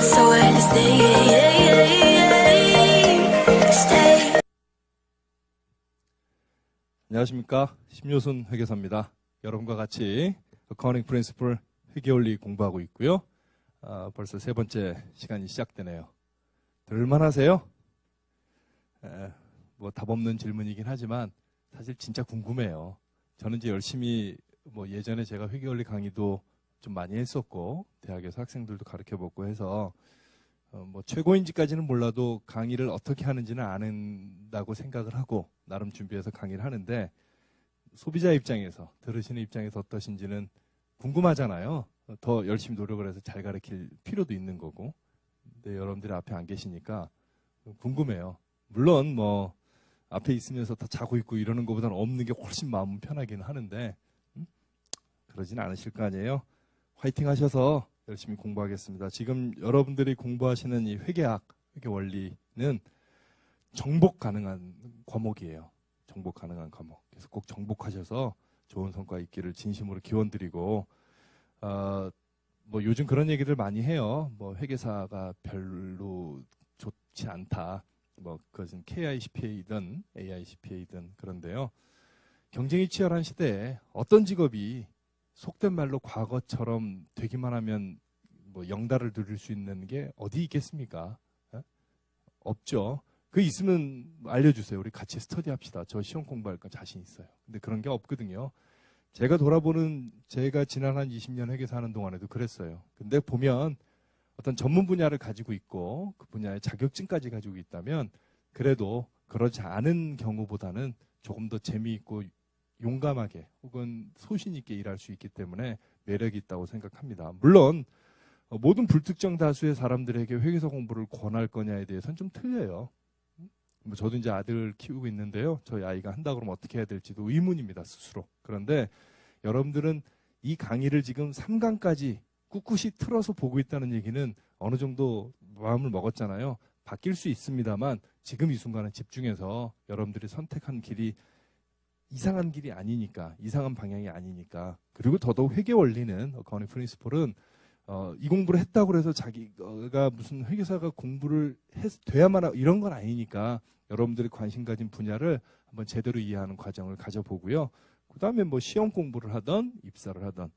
So I'll stay. 안녕하십니까. 심효순 회계사입니다. 여러분과 같이 어카운팅 프린시플 회계원리 공부하고 있고요. 벌써 세 번째 시간이 시작되네요. 들만하세요? 뭐 답 없는 질문이긴 하지만 사실 진짜 궁금해요. 저는 이제 열심히 뭐 예전에 제가 회계원리 강의도 좀 많이 했었고 대학에서 학생들도 가르쳐보고 해서 뭐 최고인지까지는 몰라도 강의를 어떻게 하는지는 아는다고 생각을 하고 나름 준비해서 강의를 하는데 소비자 입장에서 들으시는 입장에서 어떠신지는 궁금하잖아요. 더 열심히 노력을 해서 잘 가르칠 필요도 있는 거고. 근데 여러분들이 앞에 안 계시니까 궁금해요. 물론 뭐 앞에 있으면서 다 자고 있고 이러는 것보다는 없는 게 훨씬 마음은 편하긴 하는데 그러진 않으실 거 아니에요. 화이팅 하셔서 열심히 공부하겠습니다. 지금 여러분들이 공부하시는 이 회계학, 회계원리는 정복 가능한 과목이에요. 정복 가능한 과목. 그래서 꼭 정복하셔서 좋은 성과 있기를 진심으로 기원드리고 뭐 요즘 그런 얘기들 많이 해요. 뭐 회계사가 별로 좋지 않다. 뭐 그것은 KICPA든 AICPA든 그런데요. 경쟁이 치열한 시대에 어떤 직업이 속된 말로 과거처럼 되기만 하면 뭐 영달을 누릴 수 있는 게 어디 있겠습니까? 없죠. 그 있으면 알려주세요. 우리 같이 스터디합시다. 저 시험 공부할 거 자신 있어요. 근데 그런 게 없거든요. 제가 제가 지난 한 20년 회계사 하는 동안에도 그랬어요. 근데 보면 어떤 전문 분야를 가지고 있고 그 분야의 자격증까지 가지고 있다면 그래도 그러지 않은 경우보다는 조금 더 재미있고 용감하게 혹은 소신 있게 일할 수 있기 때문에 매력이 있다고 생각합니다. 물론 모든 불특정 다수의 사람들에게 회계사 공부를 권할 거냐에 대해서는 좀 틀려요. 뭐 저도 이제 아들 키우고 있는데요. 저희 아이가 한다 그러면 어떻게 해야 될지도 의문입니다, 스스로. 그런데 여러분들은 이 강의를 지금 3강까지 꿋꿋이 틀어서 보고 있다는 얘기는 어느 정도 마음을 먹었잖아요. 바뀔 수 있습니다만 지금 이 순간은 집중해서 여러분들이 선택한 길이 이상한 길이 아니니까, 이상한 방향이 아니니까. 그리고 더더욱 회계원리는 어카운팅 프린시플은 이 공부를 했다고 해서 자기가 무슨 회계사가 공부를 돼야만 이런 건 아니니까 여러분들이 관심 가진 분야를 한번 제대로 이해하는 과정을 가져보고요. 그 다음에 뭐 시험 공부를 하던 입사를 하던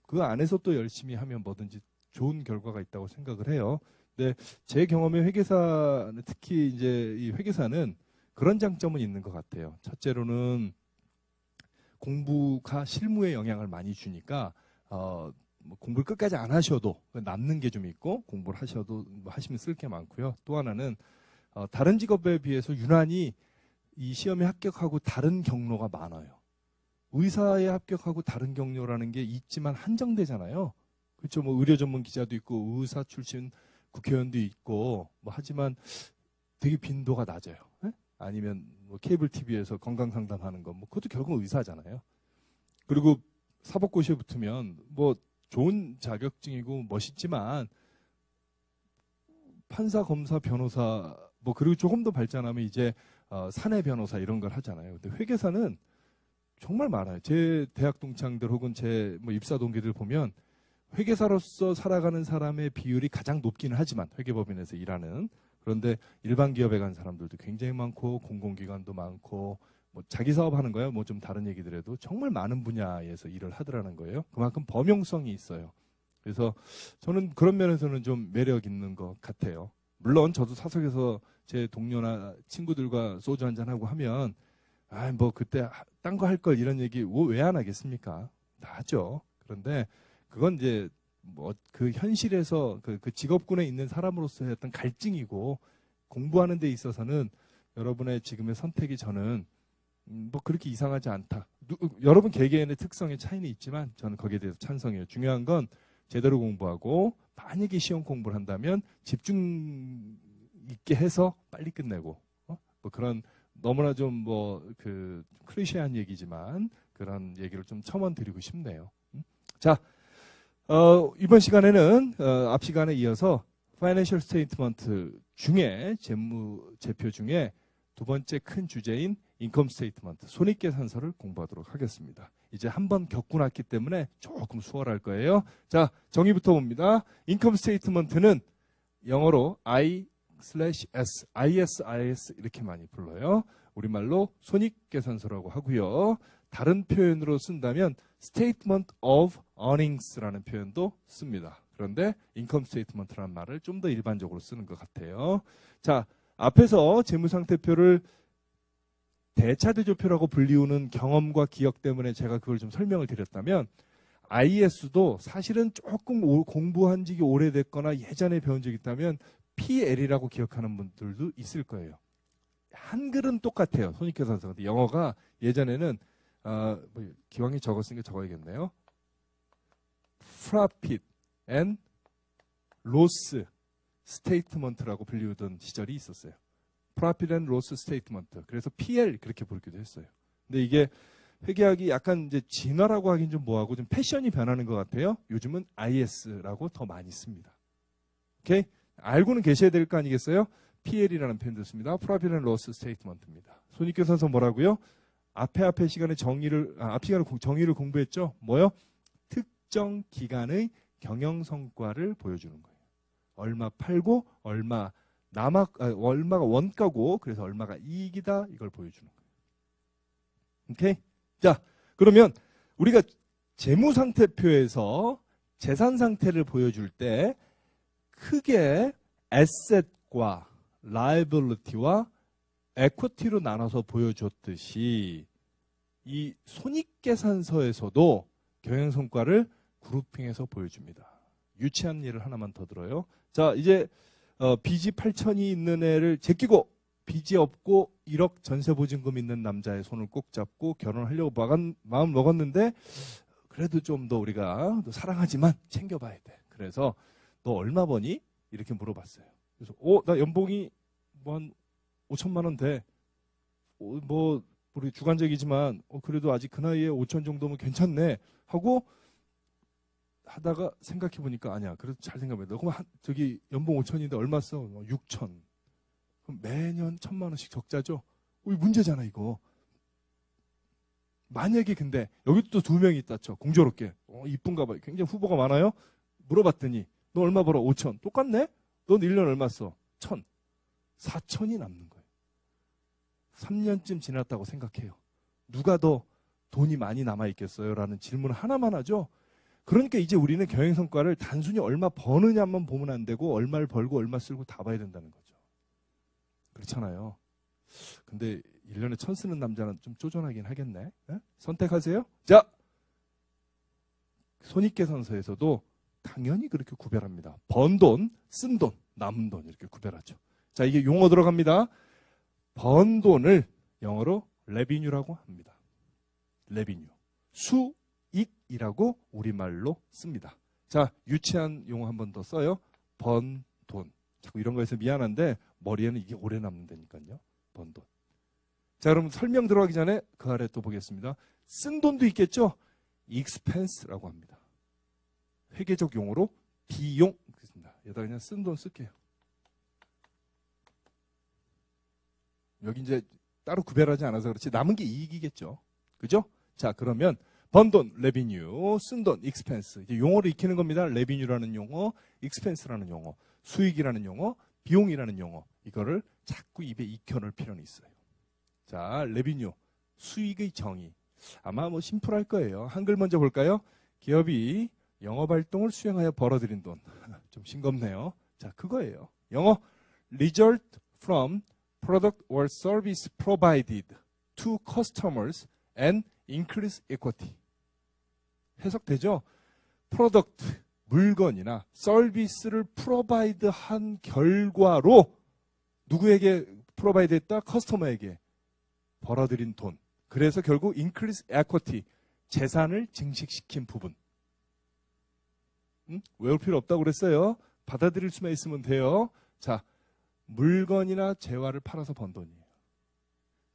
그 안에서 또 열심히 하면 뭐든지 좋은 결과가 있다고 생각을 해요. 근데 제 경험에 회계사는 특히 이제 이 회계사는 그런 장점은 있는 것 같아요. 첫째로는 공부가 실무에 영향을 많이 주니까 뭐 공부를 끝까지 안 하셔도 남는 게 좀 있고 공부를 하셔도 뭐 하시면 쓸 게 많고요. 또 하나는 다른 직업에 비해서 유난히 이 시험에 합격하고 다른 경로가 많아요. 의사에 합격하고 다른 경로라는 게 있지만 한정되잖아요. 그렇죠. 뭐 의료 전문 기자도 있고 의사 출신 국회의원도 있고 뭐 하지만 되게 빈도가 낮아요. 네? 아니면 뭐 케이블 TV에서 건강 상담하는 거 뭐 그것도 결국 의사잖아요. 그리고 사법고시에 붙으면 뭐 좋은 자격증이고 멋있지만 판사, 검사, 변호사 뭐 그리고 조금 더 발전하면 이제 사내 변호사 이런 걸 하잖아요. 근데 회계사는 정말 많아요. 제 대학 동창들 혹은 제 뭐 입사 동기들 보면 회계사로서 살아가는 사람의 비율이 가장 높기는 하지만 회계법인에서 일하는 그런데 일반 기업에 간 사람들도 굉장히 많고 공공기관도 많고 뭐 자기 사업하는 거예요. 뭐 좀 다른 얘기들에도 정말 많은 분야에서 일을 하더라는 거예요. 그만큼 범용성이 있어요. 그래서 저는 그런 면에서는 좀 매력 있는 것 같아요. 물론 저도 사석에서 제 동료나 친구들과 소주 한잔하고 하면 뭐 그때 딴 거 할 걸 이런 얘기 왜 안 하겠습니까? 다 하죠. 그런데 그건 이제 뭐 그 현실에서 그 직업군에 있는 사람으로서의 어떤 갈증이고 공부하는 데 있어서는 여러분의 지금의 선택이 저는 뭐 그렇게 이상하지 않다. 여러분 개개인의 특성의 차이는 있지만 저는 거기에 대해서 찬성해요. 중요한 건 제대로 공부하고 만약에 시험 공부를 한다면 집중 있게 해서 빨리 끝내고 뭐 그런 너무나 좀 뭐 그 클리셰한 얘기지만 그런 얘기를 좀 첨언드리고 싶네요. 자, 이번 시간에는 앞 시간에 이어서 파이낸셜 스테이트먼트 중에 재무제표 중에 두 번째 큰 주제인 인컴 스테이트먼트 손익계산서를 공부하도록 하겠습니다. 이제 한번 겪고 났기 때문에 조금 수월할 거예요. 자, 정의부터 봅니다. 인컴 스테이트먼트는 영어로 I/S, ISIS 이렇게 많이 불러요. 우리말로 손익계산서라고 하고요. 다른 표현으로 쓴다면 Statement of Earnings라는 표현도 씁니다. 그런데 인컴 스테이트먼트라는 말을 좀 더 일반적으로 쓰는 것 같아요. 자, 앞에서 재무상태표를 대차대조표라고 불리우는 경험과 기억 때문에 제가 그걸 좀 설명을 드렸다면 IS도 사실은 조금 공부한 지가 오래됐거나 예전에 배운 적이 있다면 PL이라고 기억하는 분들도 있을 거예요. 한글은 똑같아요. 손익계산서. 근데 영어가 예전에는 기왕에 적었으니까 적어야겠네요. Profit and Loss Statement라고 불리우던 시절이 있었어요. Profit and Loss Statement. 그래서 PL 그렇게 부르기도 했어요. 근데 이게 회계학이 약간 이제 진화라고 하긴 좀 뭐하고 좀 패션이 변하는 것 같아요. 요즘은 IS라고 더 많이 씁니다. 오케이? 알고는 계셔야 될 거 아니겠어요? PL이라는 표현도 씁니다. Profit and Loss Statement입니다. 손익계산서 뭐라고요? 앞에 시간에 앞 시간에 정의를 공부했죠? 뭐요? 특정 기간의 경영 성과를 보여주는 거예요. 얼마 팔고 얼마가 원가고 그래서 얼마가 이익이다 이걸 보여주는 거예요. 오케이? 자, 그러면 우리가 재무상태표에서 재산 상태를 보여줄 때 크게 asset과 liability와 equity로 나눠서 보여줬듯이 이 손익계산서에서도 경영성과를 그룹핑해서 보여줍니다. 유치한 예를 하나만 더 들어요. 자, 이제 빚이 8천이 있는 애를 제끼고 빚이 없고 1억 전세보증금 있는 남자의 손을 꼭 잡고 결혼하려고 마음 먹었는데 그래도 좀 더 우리가 사랑하지만 챙겨봐야 돼. 그래서 너 얼마 버니? 이렇게 물어봤어요. 그래서 나 연봉이 뭐 한 5천만 원 돼. 뭐 우리 주관적이지만 그래도 아직 그 나이에 5천 정도면 괜찮네 하고 하다가 생각해 보니까 아니야. 그래도 잘 생각해. 너 그럼 저기 연봉 5천인데 얼마 써? 6천. 그럼 매년 1,000만 원씩 적자죠. 문제잖아 이거. 만약에 근데 여기 또 2명이 있다 쳐. 공교롭게. 이쁜가 봐요. 굉장히 후보가 많아요. 물어봤더니 너 얼마 벌어? 5천. 똑같네? 넌 1년 얼마 써? 1,000. 4천이 남는 거예요. 3년쯤 지났다고 생각해요. 누가 더 돈이 많이 남아있겠어요? 라는 질문 하나만 하죠. 그러니까 이제 우리는 경영성과를 단순히 얼마 버느냐만 보면 안 되고 얼마를 벌고 얼마 쓰고 다 봐야 된다는 거죠. 그렇잖아요. 근데 1년에 1,000 쓰는 남자는 좀 쪼잔하긴 하겠네. 네? 선택하세요. 자, 손익계산서에서도 당연히 그렇게 구별합니다. 번 돈, 쓴 돈, 남은 돈 이렇게 구별하죠. 자, 이게 용어 들어갑니다. 번 돈을 영어로 revenue라고 합니다. revenue. 수익이라고 우리말로 씁니다. 자, 유치한 용어 한 번 더 써요. 번 돈. 자꾸 이런 거에서 미안한데 머리에는 이게 오래 남는다니까요. 번 돈. 자, 그럼 설명 들어가기 전에 그 아래 또 보겠습니다. 쓴 돈도 있겠죠? expense라고 합니다. 회계적 용어로 비용. 여기다 그냥 쓴 돈 쓸게요. 여기 이제 따로 구별하지 않아서 그렇지 남은 게 이익이겠죠. 그죠? 자, 그러면 번 돈, revenue, 쓴 돈, expense. 이제 용어를 익히는 겁니다. revenue라는 용어, expense라는 용어, 수익이라는 용어, 비용이라는 용어. 이거를 자꾸 입에 익혀놓을 필요는 있어요. 자, revenue, 수익의 정의. 아마 뭐 심플할 거예요. 한글 먼저 볼까요? 기업이 영업활동을 수행하여 벌어들인 돈. 좀 싱겁네요. 자, 그거예요. 영어, result from product or service provided to customers and increase equity. 해석되죠? product, 물건이나 서비스를 provide 한 결과로 누구에게 provide 했다? 커스터머에게 벌어들인 돈. 그래서 결국 increase equity, 재산을 증식시킨 부분. 외울 필요 없다고 그랬어요. 받아들일 수만 있으면 돼요. 자, 물건이나 재화를 팔아서 번 돈이에요.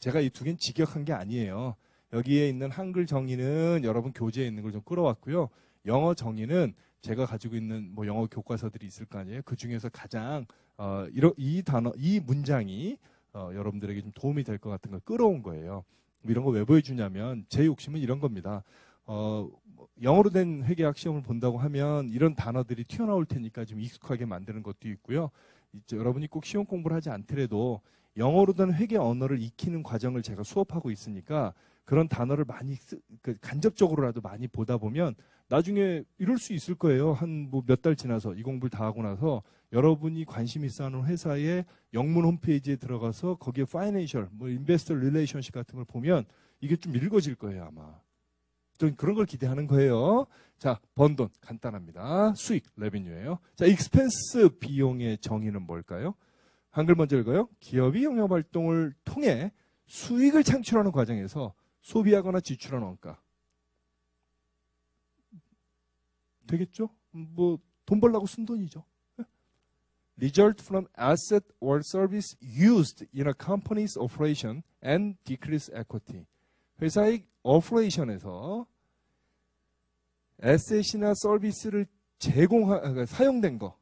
제가 이 두 개는 직역한 게 아니에요. 여기에 있는 한글 정의는 여러분 교재에 있는 걸 좀 끌어왔고요. 영어 정의는 제가 가지고 있는 뭐 영어 교과서들이 있을 거 아니에요. 그 중에서 가장 이 문장이 여러분들에게 좀 도움이 될 것 같은 걸 끌어온 거예요. 이런 거 왜 보여주냐면 제 욕심은 이런 겁니다. 영어로 된 회계학 시험을 본다고 하면 이런 단어들이 튀어나올 테니까 좀 익숙하게 만드는 것도 있고요. 여러분이 꼭 시험 공부를 하지 않더라도 영어로 된 회계 언어를 익히는 과정을 제가 수업하고 있으니까 그런 단어를 많이 간접적으로라도 많이 보다 보면 나중에 이럴 수 있을 거예요. 한 뭐 몇 달 지나서 이 공부를 다 하고 나서 여러분이 관심 있어 하는 회사의 영문 홈페이지에 들어가서 거기에 파이낸셜, 뭐 인베스터 릴레이션십 같은 걸 보면 이게 좀 읽어질 거예요, 아마. 좀 그런 걸 기대하는 거예요. 자, 번 돈 간단합니다. 수익, 레비뉴예요. 자, 익스펜스 비용의 정의는 뭘까요? 한글 먼저 읽어요. 기업이 영업 활동을 통해 수익을 창출하는 과정에서 소비하거나 지출하는 원가. 되겠죠? 뭐 돈 벌려고 쓴 돈이죠. Result from asset or service used in a company's operation and decrease equity. 회사의 오퍼레이션에서 에셋이나 서비스를 사용된 거,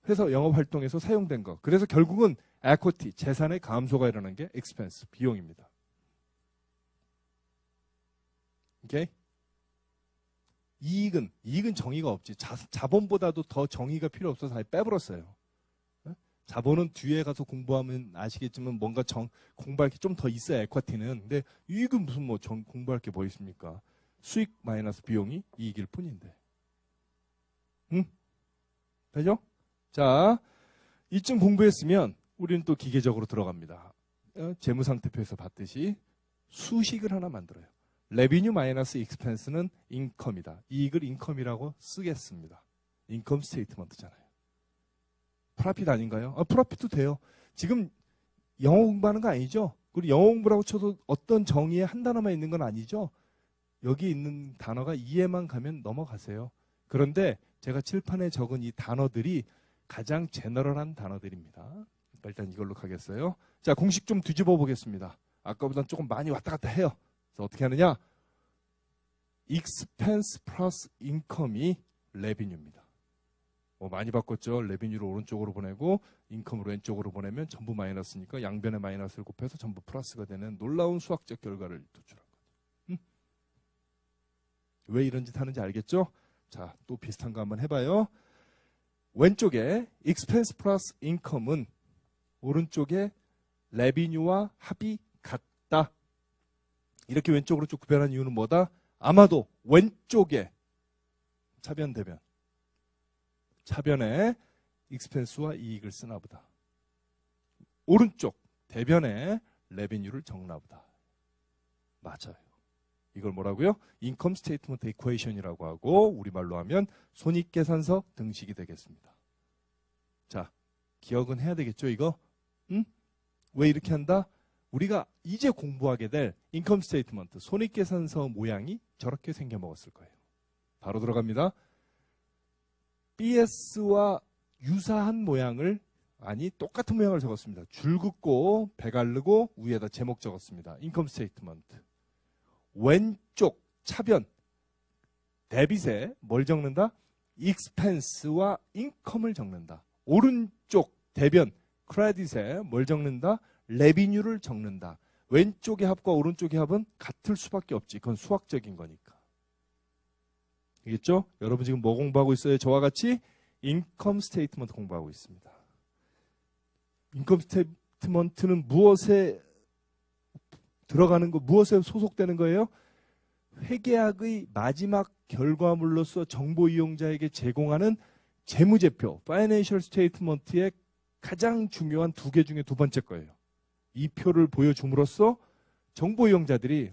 회사 영업 활동에서 사용된 거. 그래서 결국은 equity, 재산의 감소가 일어나는 게 expense, 비용입니다. 오케이? 이익은 정의가 없지. 자본보다도 더 정의가 필요 없어서 아예 빼버렸어요. 자본은 뒤에 가서 공부하면 아시겠지만 뭔가 공부할 게 좀 더 있어야 에쿼티는. 근데 이익은 무슨 뭐 공부할 게 뭐 있습니까? 수익 마이너스 비용이 이익일 뿐인데. 응? 되죠? 자, 이쯤 공부했으면 우리는 또 기계적으로 들어갑니다. 재무상태표에서 봤듯이 수식을 하나 만들어요. 레비뉴 마이너스 익스펜스는 인컴이다. 이익을 인컴이라고 쓰겠습니다. 인컴 스테이트먼트잖아요. 프로핏 아닌가요? 프로핏도 돼요. 지금 영어 공부하는 거 아니죠? 그리고 영어 공부라고 쳐도 어떤 정의에 한 단어만 있는 건 아니죠? 여기 있는 단어가 이해만 가면 넘어가세요. 그런데 제가 칠판에 적은 이 단어들이 가장 제너럴한 단어들입니다. 그러니까 일단 이걸로 가겠어요. 자, 공식 좀 뒤집어 보겠습니다. 아까보다는 조금 많이 왔다 갔다 해요. 그래서 어떻게 하느냐? expense 플러스 income이 revenue입니다. 많이 바꿨죠. 레비뉴를 오른쪽으로 보내고 인컴으로 왼쪽으로 보내면 전부 마이너스니까 양변의 마이너스를 곱해서 전부 플러스가 되는 놀라운 수학적 결과를 도출한 거죠. 왜 이런 짓 하는지 알겠죠? 자, 또 비슷한 거 한번 해봐요. 왼쪽에 expense 플러스 income은 오른쪽에 레비뉴와 합이 같다. 이렇게 왼쪽으로 쭉 구별한 이유는 뭐다? 아마도 왼쪽에 차변 차변에 익스펜스와 이익을 쓰나 보다. 오른쪽 대변에 레비뉴를 적나 보다. 맞아요. 이걸 뭐라고요? 인컴 스테이트먼트 이퀘이션이라고 하고 우리말로 하면 손익계산서 등식이 되겠습니다. 자, 기억은 해야 되겠죠, 이거? 응? 왜 이렇게 한다? 우리가 이제 공부하게 될 인컴 스테이트먼트, 손익계산서 모양이 저렇게 생겨 먹었을 거예요. 바로 들어갑니다. BS와 유사한 모양을, 아니 똑같은 모양을 적었습니다. 줄 긋고 배 가르고 위에다 제목 적었습니다. 인컴 스테이트먼트. 왼쪽 차변 데빗에 뭘 적는다? 익스펜스와 인컴을 적는다. 오른쪽 대변 크레딧에 뭘 적는다? 레비뉴를 적는다. 왼쪽의 합과 오른쪽의 합은 같을 수밖에 없지. 그건 수학적인 거니까. 알겠죠? 여러분 지금 뭐 공부하고 있어요? 저와 같이 인컴 스테이트먼트 공부하고 있습니다. 인컴 스테이트먼트는 무엇에 들어가는 거, 무엇에 소속되는 거예요? 회계학의 마지막 결과물로서 정보 이용자에게 제공하는 재무제표, 파이낸셜 스테이트먼트의 가장 중요한 두 개 중에 두 번째 거예요. 이 표를 보여줌으로써 정보 이용자들이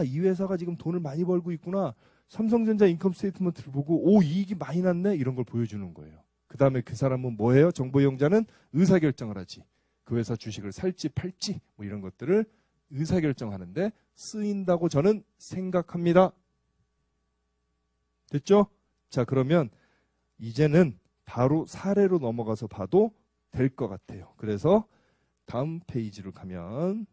이 회사가 지금 돈을 많이 벌고 있구나. 삼성전자 인컴 스테이트먼트를 보고 이익이 많이 났네. 이런 걸 보여주는 거예요. 그 다음에 그 사람은 뭐예요? 정보 이용자는 의사결정을 하지. 그 회사 주식을 살지 팔지 뭐 이런 것들을 의사결정하는데 쓰인다고 저는 생각합니다. 됐죠? 자, 그러면 이제는 바로 사례로 넘어가서 봐도 될 것 같아요. 그래서 다음 페이지로 가면